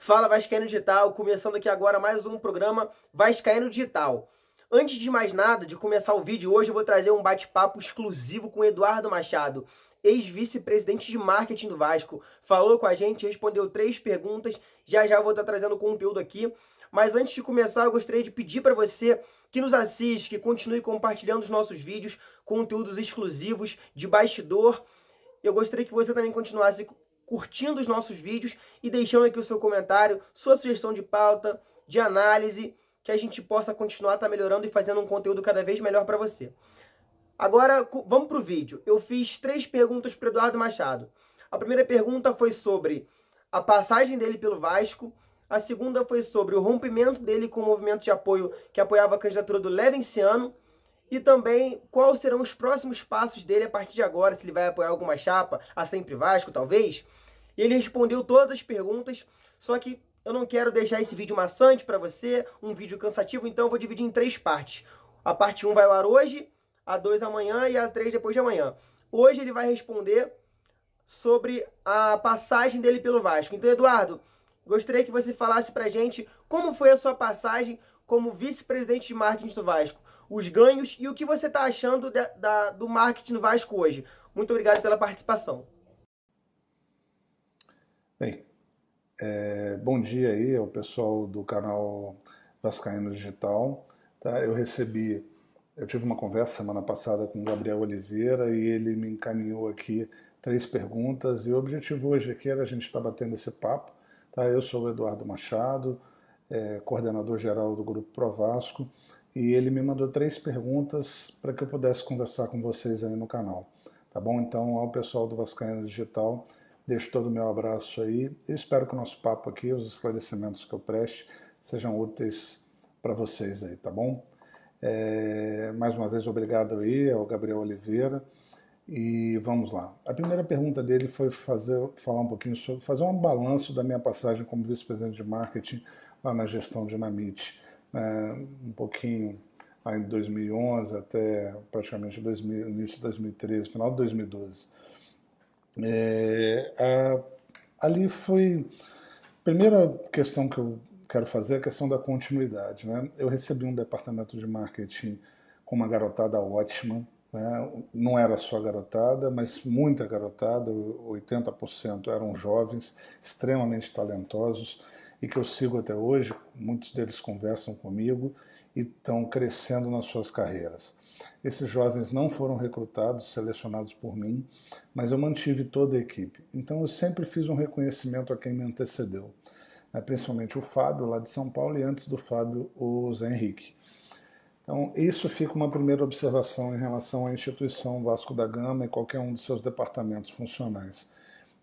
Fala Vascaíno Digital, começando aqui agora mais um programa Vascaíno Digital. Antes de mais nada, de começar o vídeo hoje, eu vou trazer um bate-papo exclusivo com o Eduardo Machado, ex-vice-presidente de marketing do Vasco. Falou com a gente, respondeu 3 perguntas, já já eu vou estar trazendo conteúdo aqui. Mas antes de começar, eu gostaria de pedir para você que nos assiste, que continue compartilhando os nossos vídeos, conteúdos exclusivos de bastidor. Eu gostaria que você também continuasse curtindo os nossos vídeos e deixando aqui o seu comentário, sua sugestão de pauta, de análise, que a gente possa continuar melhorando e fazendo um conteúdo cada vez melhor para você. Agora, vamos para o vídeo. Eu fiz 3 perguntas para o Eduardo Machado. A primeira pergunta foi sobre a passagem dele pelo Vasco. A segunda foi sobre o rompimento dele com o movimento de apoio que apoiava a candidatura do Levenciano. E também quais serão os próximos passos dele a partir de agora, se ele vai apoiar alguma chapa, a Sempre Vasco, talvez. E ele respondeu todas as perguntas, só que eu não quero deixar esse vídeo maçante para você, um vídeo cansativo, então eu vou dividir em 3 partes. A parte 1 vai ao ar hoje, a 2 amanhã e a 3 depois de amanhã. Hoje ele vai responder sobre a passagem dele pelo Vasco. Então, Eduardo, gostaria que você falasse pra gente como foi a sua passagem como vice-presidente de marketing do Vasco, os ganhos e o que você está achando do marketing do Vasco hoje. Muito obrigado pela participação. Bem, bom dia aí ao pessoal do canal Vascaíno Digital. Tá? Eu tive uma conversa semana passada com o Gabriel Oliveira e ele me encaminhou aqui 3 perguntas e o objetivo hoje aqui era a gente estar batendo esse papo. Tá? Eu sou o Eduardo Machado, coordenador geral do Grupo Pro Vasco, e ele me mandou 3 perguntas para que eu pudesse conversar com vocês aí no canal. Tá bom? Então, ao pessoal do Vascaíno Digital, deixo todo o meu abraço aí e espero que o nosso papo aqui, os esclarecimentos que eu preste, sejam úteis para vocês aí, tá bom? Mais uma vez, obrigado aí ao Gabriel Oliveira. E vamos lá. A primeira pergunta dele foi falar um pouquinho sobre, fazer um balanço da minha passagem como vice-presidente de marketing lá na gestão Dinamite, né, um pouquinho lá em 2011 até praticamente início de 2013, final de 2012. Ali foi. Primeira questão que eu quero fazer é a questão da continuidade. Né? Eu recebi um departamento de marketing com uma garotada ótima. Né? Não era só garotada, mas muita garotada, 80% eram jovens, extremamente talentosos e que eu sigo até hoje. Muitos deles conversam comigo e estão crescendo nas suas carreiras. Esses jovens não foram recrutados, selecionados por mim, mas eu mantive toda a equipe. Então eu sempre fiz um reconhecimento a quem me antecedeu, principalmente o Fábio, lá de São Paulo, e antes do Fábio, o Zé Henrique. Então, isso fica uma primeira observação em relação à instituição Vasco da Gama e qualquer um dos seus departamentos funcionais.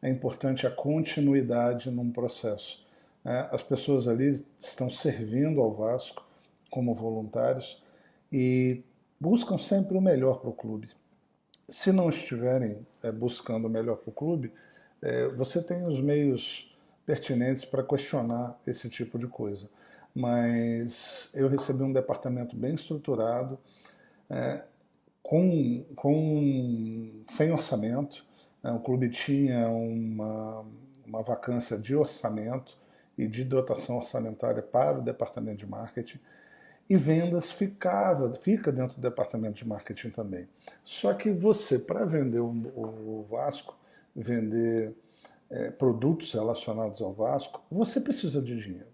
É importante a continuidade num processo. As pessoas ali estão servindo ao Vasco como voluntários e buscam sempre o melhor para o clube. Se não estiverem buscando o melhor para o clube, você tem os meios pertinentes para questionar esse tipo de coisa. Mas eu recebi um departamento bem estruturado, sem orçamento. O clube tinha uma vacância de orçamento e de dotação orçamentária para o departamento de marketing. E vendas fica dentro do departamento de marketing também. Só que você, para vender o Vasco, vender produtos relacionados ao Vasco, você precisa de dinheiro.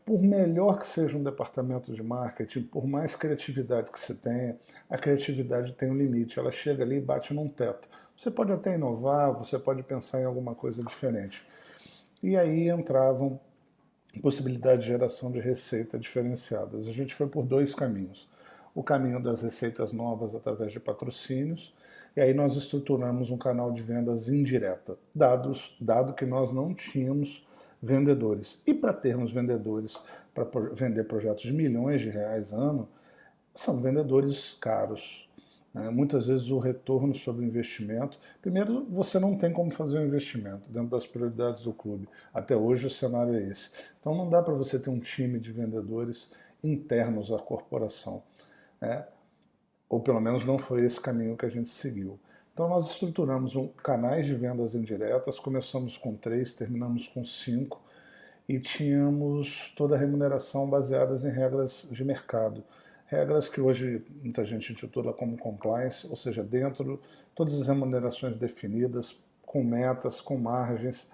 Por melhor que seja um departamento de marketing, por mais criatividade que você tenha, a criatividade tem um limite, ela chega ali e bate num teto. Você pode até inovar, você pode pensar em alguma coisa diferente. E aí entravam possibilidade de geração de receita diferenciadas. A gente foi por 2 caminhos. O caminho das receitas novas através de patrocínios, e aí nós estruturamos um canal de vendas indireta, dado que nós não tínhamos vendedores. E para termos vendedores para vender projetos de milhões de reais ano, são vendedores caros. Muitas vezes o retorno sobre o investimento. Primeiro, você não tem como fazer um investimento dentro das prioridades do clube. Até hoje o cenário é esse. Então não dá para você ter um time de vendedores internos à corporação. Né? Ou pelo menos não foi esse caminho que a gente seguiu. Então nós estruturamos canais de vendas indiretas, começamos com 3, terminamos com 5, e tínhamos toda a remuneração baseadas em regras de mercado. Regras que hoje muita gente intitula como compliance, ou seja, dentro todas as remunerações definidas, com metas, com margens,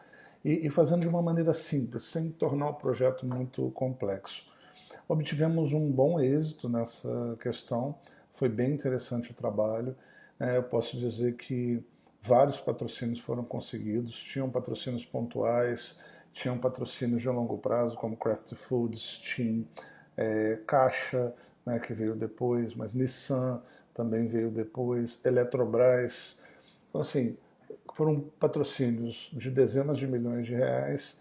e fazendo de uma maneira simples, sem tornar o projeto muito complexo. Obtivemos um bom êxito nessa questão, foi bem interessante o trabalho. Eu posso dizer que vários patrocínios foram conseguidos, tinham patrocínios pontuais, tinham patrocínios de longo prazo, como Kraft Foods, Team, Caixa, né, que veio depois, mas Nissan também veio depois, Eletrobras. Então, assim, foram patrocínios de dezenas de milhões de reais,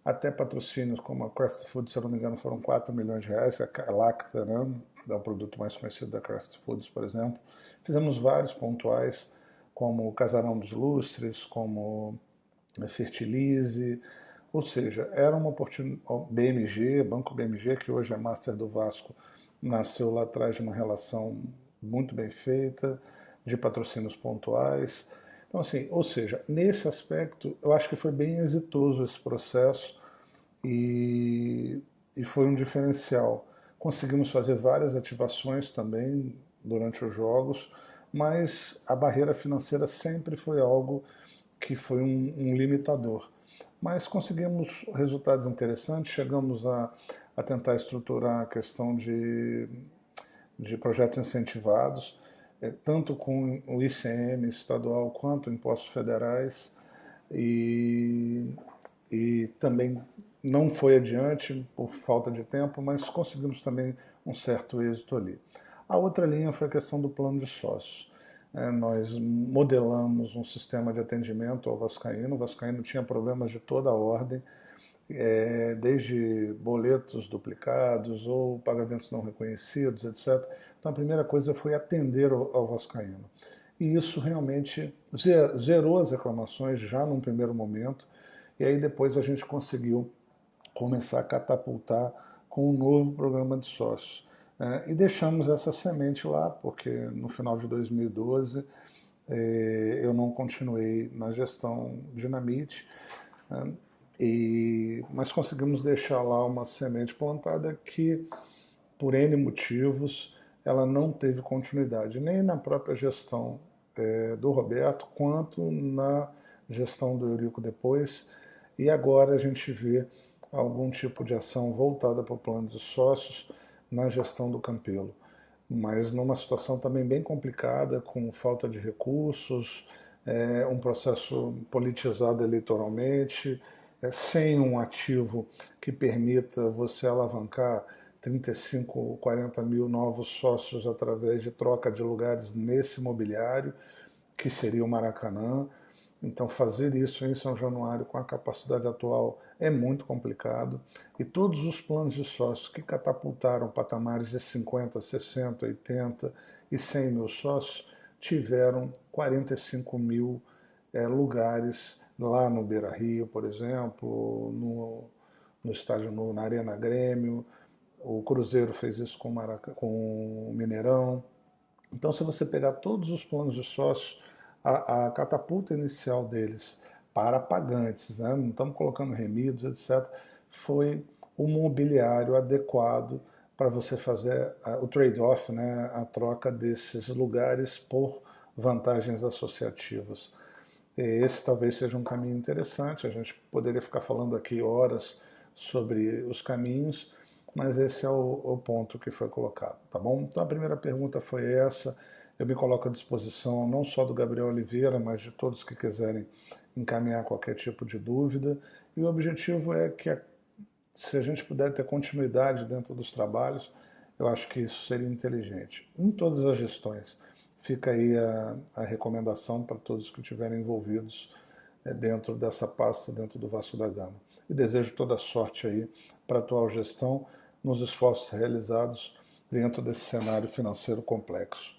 até patrocínios como a Kraft Foods, se eu não me engano, foram 4 milhões de reais, a Lacta, né, é o produto mais conhecido da Kraft Foods, por exemplo. Fizemos vários pontuais, como o Casarão dos Lustres, como a Fertilize, ou seja, era uma oportunidade. BMG, Banco BMG, que hoje é Master do Vasco, nasceu lá atrás de uma relação muito bem feita, de patrocínios pontuais. Então, assim, ou seja, nesse aspecto, eu acho que foi bem exitoso esse processo e, e foi um diferencial. Conseguimos fazer várias ativações também durante os jogos, mas a barreira financeira sempre foi algo que foi um limitador. Mas conseguimos resultados interessantes, chegamos a tentar estruturar a questão de projetos incentivados, tanto com o ICM estadual quanto impostos federais, e, e também não foi adiante por falta de tempo, mas conseguimos também um certo êxito ali. A outra linha foi a questão do plano de sócios. Nós modelamos um sistema de atendimento ao vascaíno. O vascaíno tinha problemas de toda a ordem, desde boletos duplicados ou pagamentos não reconhecidos, etc. Então a primeira coisa foi atender ao vascaíno. E isso realmente zerou as reclamações já num primeiro momento, e aí depois a gente conseguiu começar a catapultar com um novo programa de sócios. E deixamos essa semente lá, porque no final de 2012 eu não continuei na gestão Dinamite, né, mas conseguimos deixar lá uma semente plantada que, por N motivos, ela não teve continuidade, nem na própria gestão do Roberto, quanto na gestão do Eurico depois. E agora a gente vê algum tipo de ação voltada para o plano de sócios na gestão do Campelo, mas numa situação também bem complicada, com falta de recursos, um processo politizado eleitoralmente, sem um ativo que permita você alavancar 35, 40 mil novos sócios através de troca de lugares nesse mobiliário, que seria o Maracanã. Então, fazer isso em São Januário com a capacidade atual é muito complicado. E todos os planos de sócios que catapultaram patamares de 50, 60, 80 e 100 mil sócios tiveram 45 mil lugares lá no Beira Rio, por exemplo, no estádio, na Arena Grêmio. O Cruzeiro fez isso com o Mineirão. Então, se você pegar todos os planos de sócios, a catapulta inicial deles para pagantes, né, não estamos colocando remidos, etc., foi o mobiliário adequado para você fazer o trade-off, né, a troca desses lugares por vantagens associativas. Esse talvez seja um caminho interessante, a gente poderia ficar falando aqui horas sobre os caminhos, mas esse é o ponto que foi colocado, tá bom? Então a primeira pergunta foi essa, eu me coloco à disposição não só do Gabriel Oliveira, mas de todos que quiserem encaminhar qualquer tipo de dúvida, e o objetivo é que se a gente puder ter continuidade dentro dos trabalhos, eu acho que isso seria inteligente. Em todas as gestões, fica aí a recomendação para todos que estiverem envolvidos dentro dessa pasta, dentro do Vasco da Gama. E desejo toda sorte aí para a atual gestão nos esforços realizados dentro desse cenário financeiro complexo.